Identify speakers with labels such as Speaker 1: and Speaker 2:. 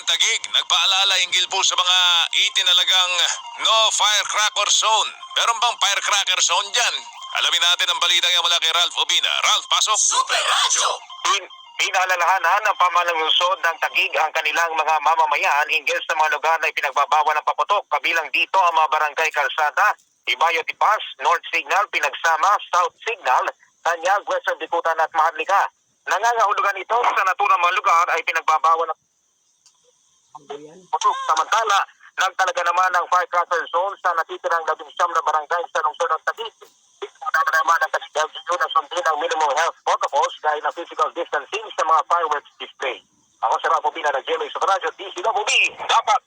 Speaker 1: ng Taguig nagpaalala hinggil po sa mga itinalagang no firecracker zone. Meron bang firecracker zone dyan? Alamin natin ang balita ngayon mula kay Ralph Obina. Ralph, pasok!
Speaker 2: Super Radyo!
Speaker 3: Pinaalalahanan ng pamahalang lungsod ng Taguig ang kanilang mga mamamayan hinggil sa mga lugar na ipinagbabawal ng paputok. Kabilang dito ang mga barangay Kalsada, Ibayo Tipas, North Signal, Pinagsama, South Signal, Tanyag, Western Bicutan at Maharlika. Nangangahulugan ito sa naturang mga lugar ay pinagbabawal ng paputok. Samantala, nagtalaga naman ng firecracker zone sa natitirang 19 na barangay sa lungsod ng Taguig. Dapat naman ang LGU na sundin ang minimum health protocols gaya ng physical distancing sa mga fireworks display. Ako si Rapo Bina ng GMA Super Radio, DCWB, dapat